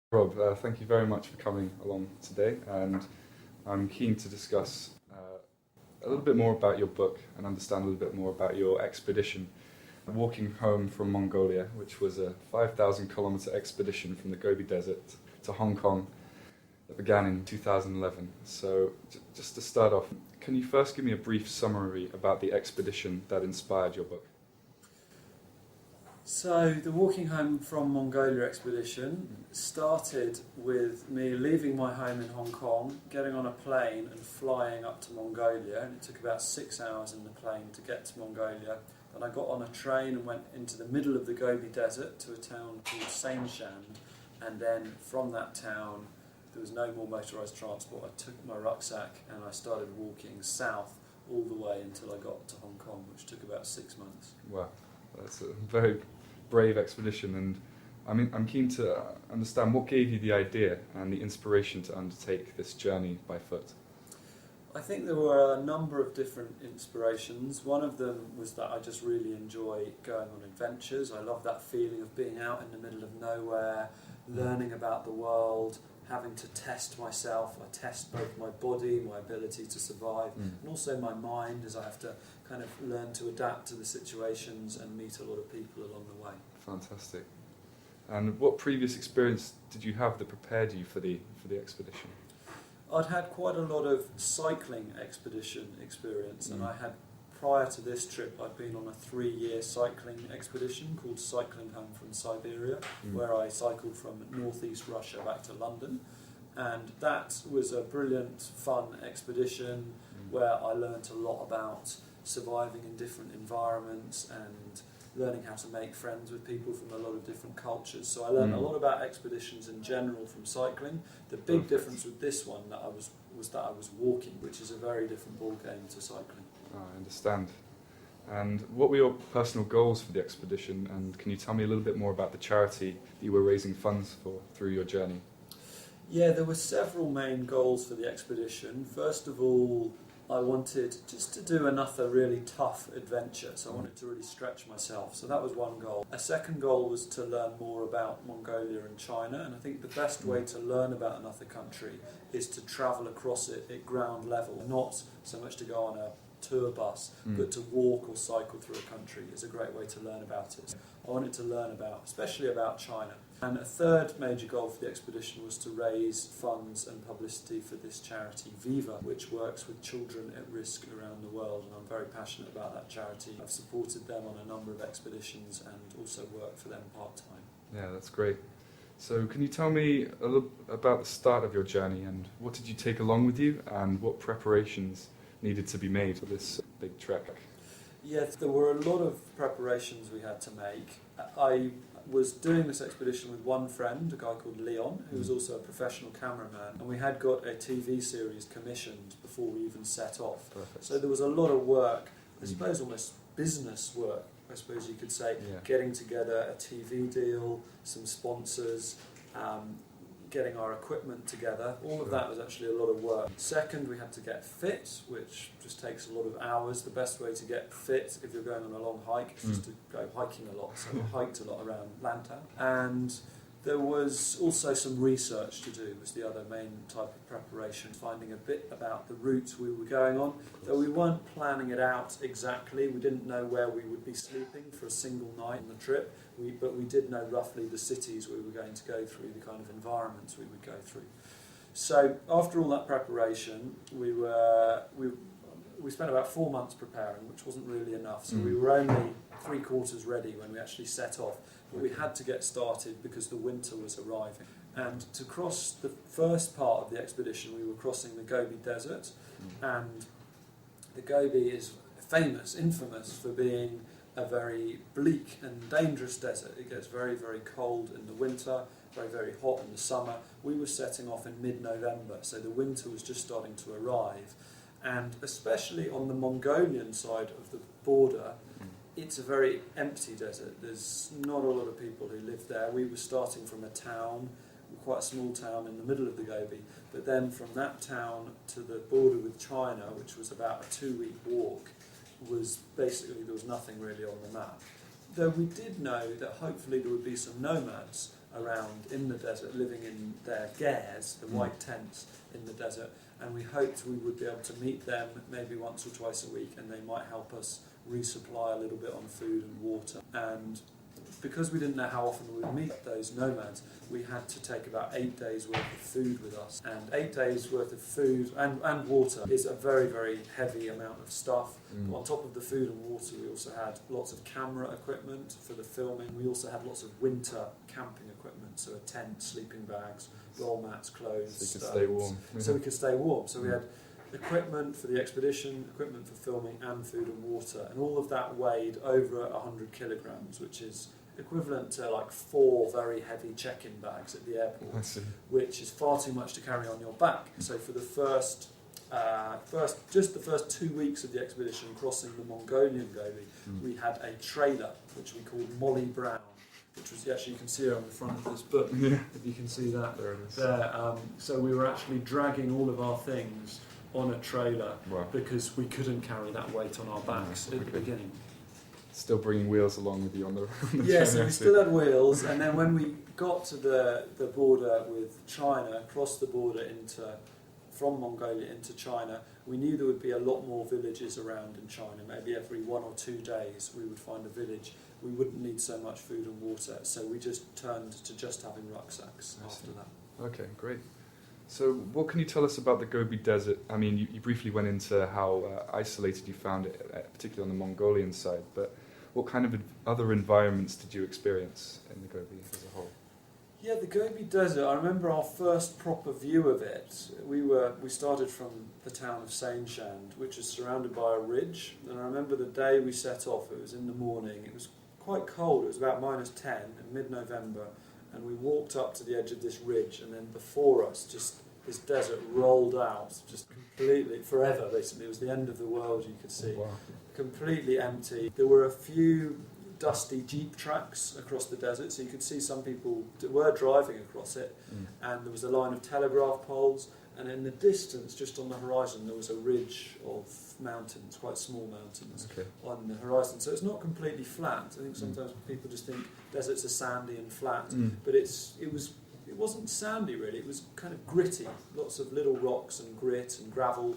Rob, thank you very much for coming along today, and I'm keen to discuss a little bit more about your book and understand a little bit more about your expedition, Walking Home from Mongolia, which was a 5,000 kilometre expedition from the Gobi Desert to Hong Kong that began in 2011. So, just to start off, can you first give me a brief summary about the expedition that inspired your book? So the Walking Home from Mongolia expedition started with me leaving my home in Hong Kong, getting on a plane and flying up to Mongolia, and it took about 6 hours in the plane to get to Mongolia. Then I got on a train and went into the middle of the Gobi Desert to a town called Sainshan, and then from that town there was no more motorised transport. I took my rucksack and I started walking south all the way until I got to Hong Kong, which took about 6 months. Wow, that's a very brave expedition, and I'm keen to understand what gave you the idea and the inspiration to undertake this journey by foot. I think there were a number of different inspirations. One of them was that I just really enjoy going on adventures. I love that feeling of being out in the middle of nowhere, learning about the world, having to test myself. I test both my body, my ability to survive, and also my mind, as I have to kind of learn to adapt to the situations and meet a lot of people along the way. Fantastic. And what previous experience did you have that prepared you for the expedition? I'd had quite a lot of cycling expedition experience, and prior to this trip, I'd been on a 3-year cycling expedition called Cycling Home from Siberia, where I cycled from northeast Russia back to London. And that was a brilliant, fun expedition where I learnt a lot about surviving in different environments and learning how to make friends with people from a lot of different cultures. So I learned a lot about expeditions in general from cycling. The big difference with this one was that I was walking, which is a very different ball game to cycling. I understand. And what were your personal goals for the expedition, and can you tell me a little bit more about the charity that you were raising funds for through your journey? Yeah, there were several main goals for the expedition. First of all, I wanted just to do another really tough adventure, so I wanted to really stretch myself. So that was one goal. A second goal was to learn more about Mongolia and China, and I think the best way to learn about another country is to travel across it at ground level, not so much to go on a tour bus, but to walk or cycle through a country is a great way to learn about it. I wanted to learn especially about China. And a third major goal for the expedition was to raise funds and publicity for this charity, Viva, which works with children at risk around the world, and I'm very passionate about that charity. I've supported them on a number of expeditions and also worked for them part-time. Yeah, that's great. So can you tell me a little about the start of your journey, and what did you take along with you, and what preparations needed to be made for this big trek? Yes, there were a lot of preparations we had to make. I was doing this expedition with one friend, a guy called Leon, who was also a professional cameraman, and we had got a TV series commissioned before we even set off. Perfect. So there was a lot of work, I suppose almost business work, I suppose you could say, getting together a TV deal, some sponsors, getting our equipment together. All of that was actually a lot of work. Second, we had to get fit, which just takes a lot of hours. The best way to get fit if you're going on a long hike is just to go hiking a lot. So I hiked a lot around Lantau. And there was also some research to do, was the other main type of preparation, finding a bit about the routes we were going on. Though we weren't planning it out exactly, we didn't know where we would be sleeping for a single night on the trip, but we did know roughly the cities we were going to go through, the kind of environments we would go through. So after all that preparation, we spent about 4 months preparing, which wasn't really enough, so we were only 3/4 ready when we actually set off. But we had to get started because the winter was arriving. And to cross the first part of the expedition, we were crossing the Gobi Desert. And the Gobi is infamous for being a very bleak and dangerous desert. It gets very, very cold in the winter, very, very hot in the summer. We were setting off in mid-November, so the winter was just starting to arrive. And especially on the Mongolian side of the border, it's a very empty desert. There's not a lot of people who live there. We were starting from a town, quite a small town in the middle of the Gobi, but then from that town to the border with China, which was about a 2-week walk, was basically, there was nothing really on the map. Though we did know that hopefully there would be some nomads around in the desert, living in their gers, the white tents in the desert, and we hoped we would be able to meet them maybe once or twice a week, and they might help us resupply a little bit on food and water. And because we didn't know how often we would meet those nomads, we had to take about 8 days worth of food with us. And 8 days worth of food and water is a very, very heavy amount of stuff. On top of the food and water, we also had lots of camera equipment for the filming. We also had lots of winter camping equipment, so a tent, sleeping bags, roll mats, clothes. So you could stay warm. So we could stay warm. So we had equipment for the expedition, equipment for filming, and food and water. And all of that weighed over 100 kilograms, which is equivalent to like 4 very heavy check-in bags at the airport, which is far too much to carry on your back. So for the first 2 weeks of the expedition, crossing the Mongolian Gobi, we had a trailer which we called Molly Brown, which was, actually you can see her on the front of this book, if you can see that there it is. there. So we were actually dragging all of our things on a trailer because we couldn't carry that weight on our backs at the beginning. Still bringing wheels along with you on the Yes, we still had wheels, and then when we got to the border with China, crossed the border from Mongolia into China, we knew there would be a lot more villages around in China. Maybe every 1 or 2 days we would find a village. We wouldn't need so much food and water, so we just turned to just having rucksacks after that. Okay, great. So what can you tell us about the Gobi Desert? I mean, you briefly went into how isolated you found it, particularly on the Mongolian side, but what kind of other environments did you experience in the Gobi as a whole? Yeah, the Gobi Desert, I remember our first proper view of it. We started from the town of Sainshand, which is surrounded by a ridge, and I remember the day we set off, it was in the morning, it was quite cold, it was about -10 in mid-November, and we walked up to the edge of this ridge, and then before us, just this desert rolled out, just completely, forever basically. It was the end of the world, you could see. Oh, wow. Completely empty. There were a few dusty jeep tracks across the desert, so you could see some people were driving across it, and there was a line of telegraph poles, and in the distance, just on the horizon, there was a ridge of mountains, quite small mountains on the horizon. So it's not completely flat. I think sometimes people just think deserts are sandy and flat, but it wasn't sandy really, it was kind of gritty, lots of little rocks and grit and gravel.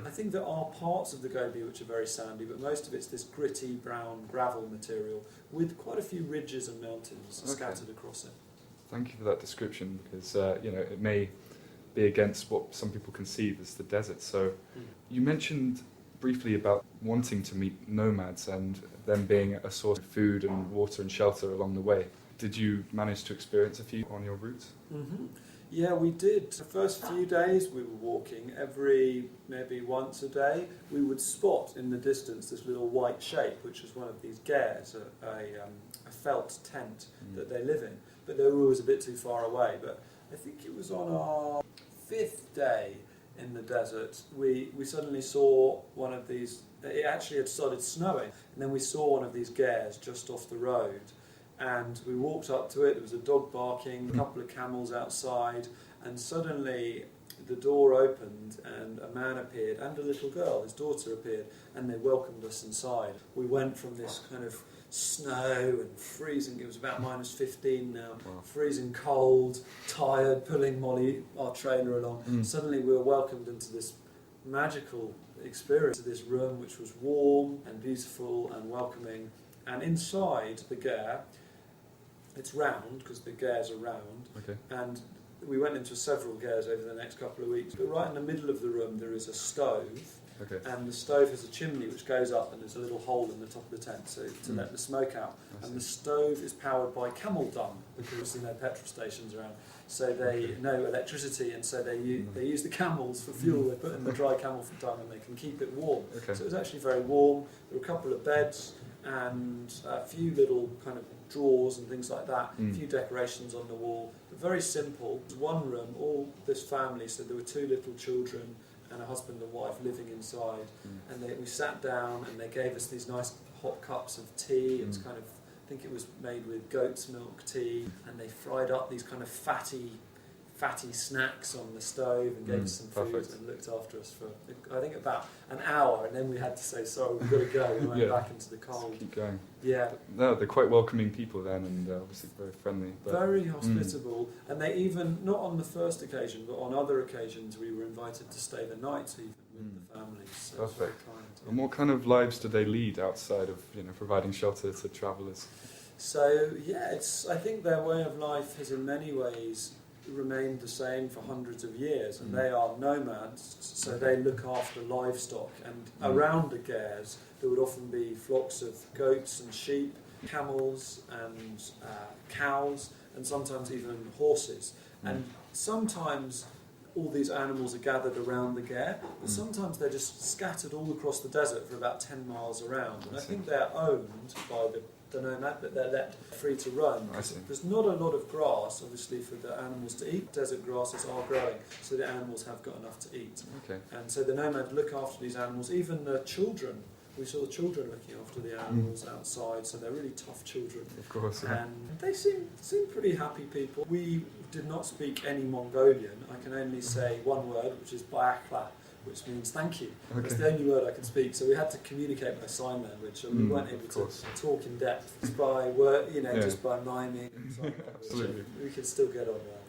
I think there are parts of the Gobi which are very sandy, but most of it's this gritty brown gravel material with quite a few ridges and mountains scattered across it. Thank you for that description, because it may be against what some people conceive as the desert. So you mentioned briefly about wanting to meet nomads and them being a source of food and water and shelter along the way. Did you manage to experience a few on your route? Yeah, we did. The first few days we were walking, maybe once a day, we would spot in the distance this little white shape, which was one of these gers, a felt tent that they live in. But they were always a bit too far away. But I think it was on our 5th day in the desert, we suddenly saw one of these. It actually had started snowing, and then we saw one of these gers just off the road. And we walked up to it, there was a dog barking, a couple of camels outside, and suddenly the door opened and a man appeared and a little girl, his daughter appeared, and they welcomed us inside. We went from this kind of snow and freezing, it was about -15 now, freezing cold, tired, pulling Molly, our trailer, along. Suddenly we were welcomed into this magical experience, to this room which was warm and beautiful and welcoming. And inside the ger, it's round, because the gers are round, and we went into several gers over the next couple of weeks, but right in the middle of the room there is a stove, and the stove has a chimney which goes up, and there's a little hole in the top of the tent to let the smoke out, and the stove is powered by camel dung, because there are no petrol stations around, so no electricity, and so they use the camels for fuel. They put in the dry camel dung and they can keep it warm. So it was actually very warm. There were a couple of beds and a few little kind of drawers and things like that, a few decorations on the wall, but very simple. One room, all this family, so there were 2 little children and a husband and wife living inside, and we sat down and they gave us these nice hot cups of tea. It was kind of, I think it was made with goat's milk tea, and they fried up these kind of fatty fatty snacks on the stove and gave us some food perfect. and looked after us for, I think, about an hour, and then we had to say, sorry, we've got to go, and went back into the cold. Just keep going. Yeah. No, they're quite welcoming people then, and obviously very friendly. But, very hospitable, and they even, not on the first occasion, but on other occasions, we were invited to stay the night even with the families. So perfect. Kind, yeah. And what kind of lives do they lead outside of providing shelter to travellers? So yeah, I think their way of life has in many ways remained the same for hundreds of years, and they are nomads, so they look after livestock, and around the Gers there would often be flocks of goats and sheep, camels and cows, and sometimes even horses, and sometimes all these animals are gathered around the Ger, but sometimes they're just scattered all across the desert for about 10 miles around, and I think they're owned by the nomad, but they're let free to roam. There's not a lot of grass, obviously, for the animals to eat. Desert grasses are growing, so the animals have got enough to eat. Okay. And so the nomads look after these animals, even the children. We saw the children looking after the animals outside, so they're really tough children. Of course, yeah. And they seem pretty happy people. We did not speak any Mongolian. I can only say one word, which is Bayakla, which means thank you. Okay. It's the only word I can speak, so we had to communicate by sign language, and we weren't able to talk in depth just by word, just by miming and sign language. Absolutely. We could still get on there.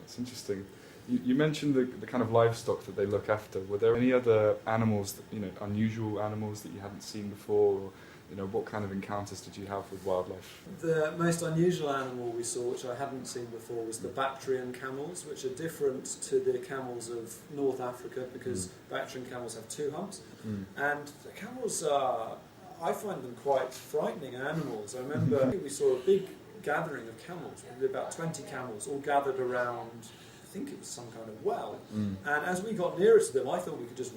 That's interesting. You mentioned the kind of livestock that they look after. Were there any other animals, unusual animals that you hadn't seen before, or what kind of encounters did you have with wildlife? The most unusual animal we saw, which I hadn't seen before, was the Bactrian camels, which are different to the camels of North Africa because Bactrian camels have two humps. And the camels I find them quite frightening animals. I remember we saw a big gathering of camels, probably about 20 camels, all gathered around, I think it was some kind of well. And as we got nearer to them, I thought we could just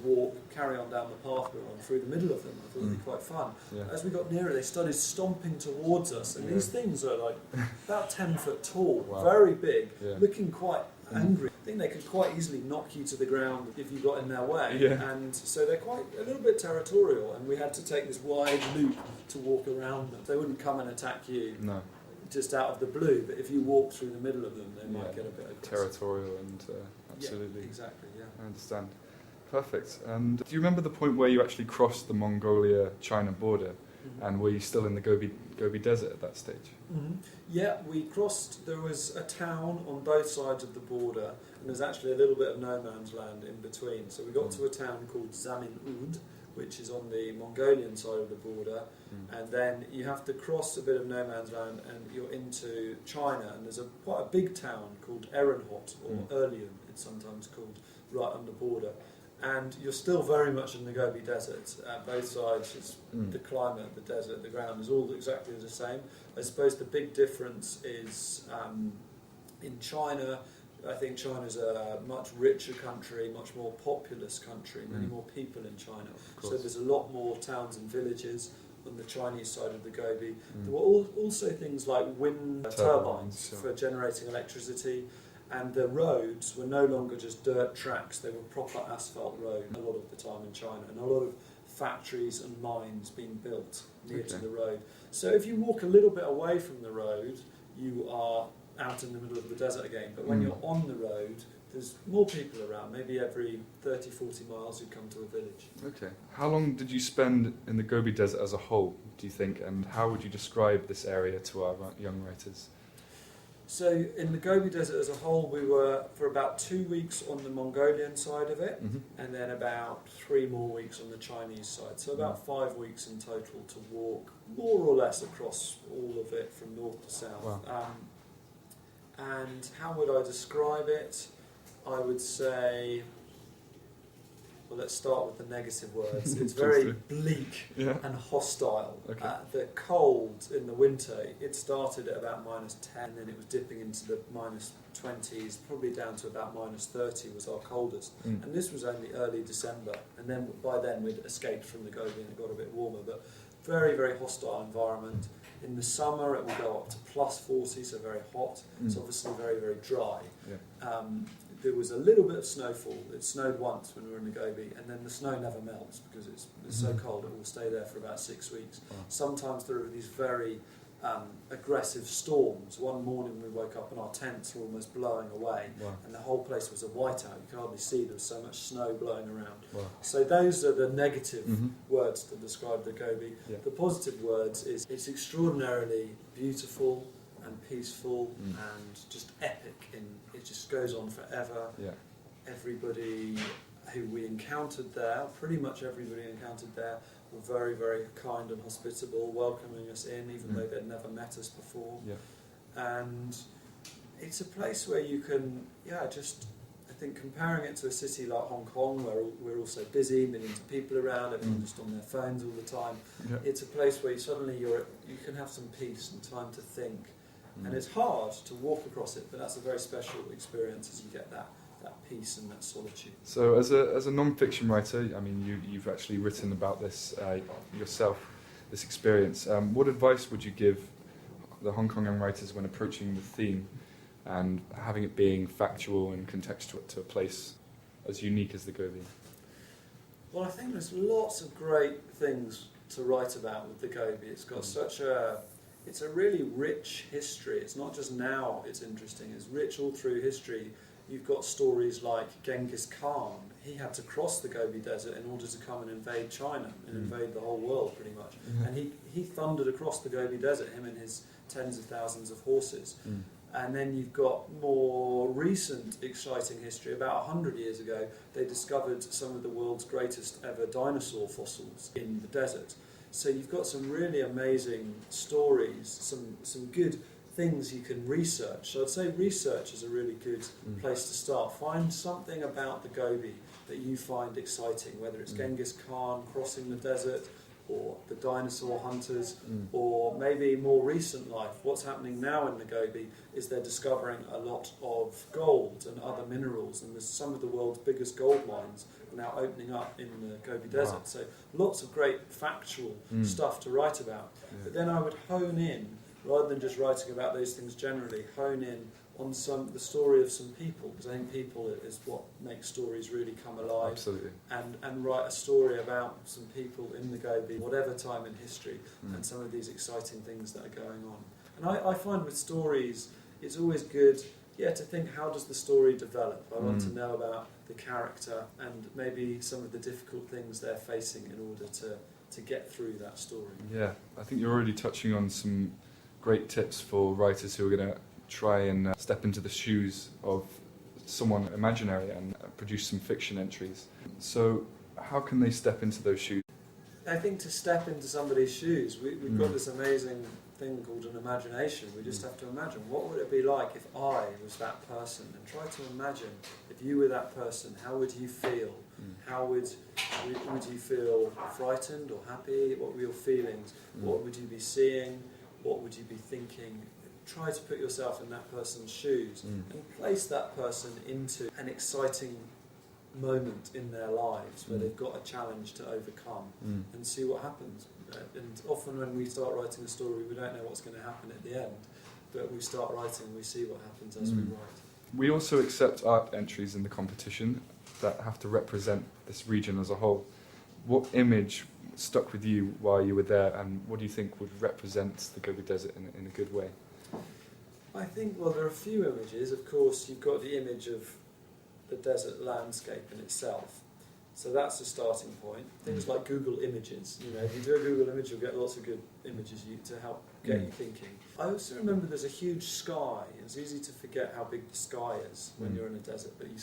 carry on down the path we were on through the middle of them. I thought it would be quite fun. Yeah. As we got nearer, they started stomping towards us, and these things are like about 10 foot tall, very big, looking quite angry. I think they could quite easily knock you to the ground if you got in their way. And so they're quite a little bit territorial, and we had to take this wide loop to walk around them. They wouldn't come and attack you. No. Just out of the blue, but if you walk through the middle of them, they might get a bit aggressive. Territorial and absolutely. Yeah, exactly, yeah. I understand. Perfect. And do you remember the point where you actually crossed the Mongolia-China border, and were you still in the Gobi Desert at that stage? Yeah, we crossed. There was a town on both sides of the border, and there's actually a little bit of no man's land in between. So we got to a town called Zamin Ud, which is on the Mongolian side of the border, and then you have to cross a bit of no man's land and you're into China, and there's quite a big town called Erenhot, or Erlium it's sometimes called, right on the border, and you're still very much in the Gobi Desert. Both sides, it's the climate, the desert, the ground is all exactly the same. I suppose the big difference is in China, I think China's a much richer country, much more populous country, many more people in China. So there's a lot more towns and villages on the Chinese side of the Gobi. There were also things like wind turbines for generating electricity, and the roads were no longer just dirt tracks, they were proper asphalt roads a lot of the time in China, and a lot of factories and mines being built near to the road. So if you walk a little bit away from the road, you are out in the middle of the desert again, but when you're on the road, there's more people around. Maybe every 30-40 miles you come to a village. Okay. How long did you spend in the Gobi Desert as a whole, do you think, and how would you describe this area to our young writers? So in the Gobi Desert as a whole, we were for about 2 weeks on the Mongolian side of it, and then about 3 more weeks on the Chinese side. So about 5 weeks in total to walk more or less across all of it from north to south. Wow. And how would I describe it? I would say, well, let's start with the negative words. It's very bleak and hostile. The cold in the winter, it started at about -10, and then it was dipping into the -20s, probably down to about -30 was our coldest. And this was only early December, and then by then we'd escaped from the Gobi and it got a bit warmer, but very, very hostile environment. In the summer it will go up to +40, so very hot. It's obviously very, very dry. There was a little bit of snowfall. It snowed once when we were in the Gobi, and then the snow never melts because it's so cold. It will stay there for about 6 weeks. Sometimes there are these very aggressive storms. One morning we woke up and our tents were almost blowing away, Wow. and the whole place was a whiteout. You could hardly see, there was so much snow blowing around. Wow. So those are the negative Mm-hmm. words to describe the Gobi. Yeah. The positive words is it's extraordinarily beautiful and peaceful and just epic. It just goes on forever. Yeah. Everybody who we encountered there, pretty much everybody encountered there, were very, very kind and hospitable, welcoming us in, even though they'd never met us before. Yeah. And it's a place where you can, I think comparing it to a city like Hong Kong, where we're all so busy, millions of people around, everyone's just on their phones all the time, it's a place where you can have some peace and time to think. And it's hard to walk across it, but that's a very special experience as you get that peace and that solitude. So as a non-fiction writer, I mean, you've actually written about this yourself, this experience. What advice would you give the Hong Kong young writers when approaching the theme and having it being factual and contextual to a place as unique as the Gobi? Well, I think there's lots of great things to write about with the Gobi. It's got it's a really rich history. It's not just now it's interesting, it's rich all through history. You've got stories like Genghis Khan. He had to cross the Gobi Desert in order to come and invade China and invade the whole world pretty much. And he thundered across the Gobi Desert, him and his tens of thousands of horses. And then you've got more recent exciting history. About 100 years ago, they discovered some of the world's greatest ever dinosaur fossils in the desert. So you've got some really amazing stories, some good things you can research. So I'd say research is a really good place to start. Find something about the Gobi that you find exciting, whether it's Genghis Khan crossing the desert, or the dinosaur hunters, or maybe more recent life. What's happening now in the Gobi is they're discovering a lot of gold and other minerals, and there's some of the world's biggest gold mines now opening up in the Gobi Desert. Wow. So lots of great factual stuff to write about. Yeah. But then I would hone in, rather than just writing about those things generally, hone in on the story of some people, because I think people is what makes stories really come alive. Absolutely. And write a story about some people in the Gobi, whatever time in history, and some of these exciting things that are going on. And I find with stories, it's always good, to think, how does the story develop? I want to know about the character and maybe some of the difficult things they're facing in order to get through that story. Yeah, I think you're already touching on some great tips for writers who are going to try and step into the shoes of someone imaginary and produce some fiction entries. So how can they step into those shoes? I think to step into somebody's shoes, we've got this amazing thing called an imagination. We just have to imagine, what would it be like if I was that person? And try to imagine, if you were that person, how would you feel? How would you feel frightened or happy? What were your feelings? What would you be seeing? What would you be thinking? Try to put yourself in that person's shoes and place that person into an exciting moment in their lives where they've got a challenge to overcome and see what happens. And often when we start writing a story, we don't know what's going to happen at the end, but we start writing and we see what happens as we write. We also accept art entries in the competition that have to represent this region as a whole. What image stuck with you while you were there, and what do you think would represent the Gobi Desert in a good way? I think, well, there are a few images. Of course, you've got the image of the desert landscape in itself. So that's a starting point. Things like Google Images. If you do a Google image, you'll get lots of good images to help get you thinking. I also remember there's a huge sky. It's easy to forget how big the sky is when you're in a desert, but you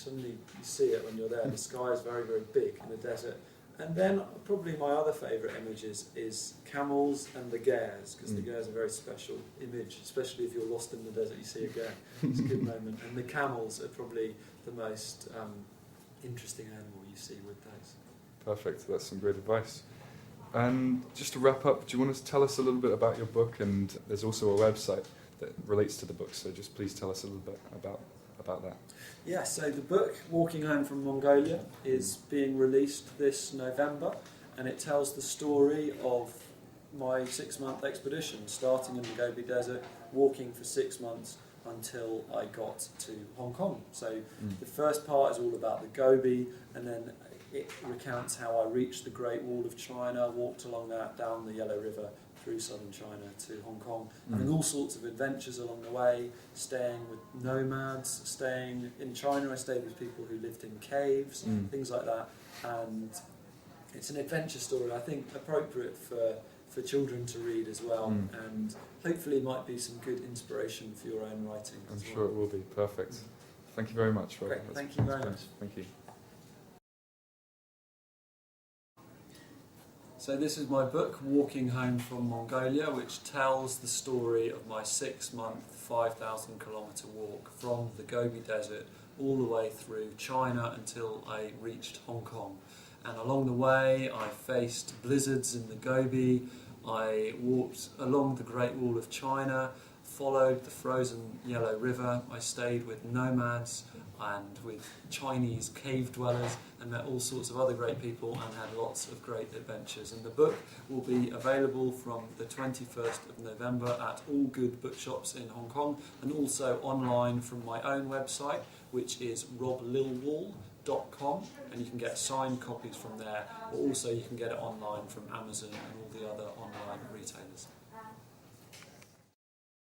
see it when you're there. The sky is very, very big in the desert. And then probably my other favourite images is camels and the gares, because the gares are a very special image, especially if you're lost in the desert, you see a gare. It's a good moment. And the camels are probably the most interesting animal you see with those. Perfect, that's some great advice. And just to wrap up, do you want to tell us a little bit about your book? And there's also a website that relates to the book, so just please tell us a little bit about that. Yeah, so the book, Walking Home From Mongolia, is being released this November, and it tells the story of my 6-month expedition, starting in the Gobi Desert, walking for 6 months until I got to Hong Kong. So the first part is all about the Gobi, and then it recounts how I reached the Great Wall of China, walked along that, down the Yellow River, through southern China to Hong Kong, having all sorts of adventures along the way, staying with nomads, staying in China. I stayed with people who lived in caves, things like that, and it's an adventure story, I think, appropriate for children to read as well, and hopefully might be some good inspiration for your own writing. I'm sure it will be. Perfect. Thank you very much, Rob. Great, thank you very much. Thank you. So this is my book, Walking Home From Mongolia, which tells the story of my 6-month, 5,000 kilometre walk from the Gobi Desert all the way through China until I reached Hong Kong. And along the way I faced blizzards in the Gobi, I walked along the Great Wall of China, followed the frozen Yellow River, I stayed with nomads and with Chinese cave dwellers and met all sorts of other great people and had lots of great adventures. And the book will be available from the 21st of November at all good bookshops in Hong Kong, and also online from my own website, which is roblilwall.com, and you can get signed copies from there, or also you can get it online from Amazon and all the other online retailers.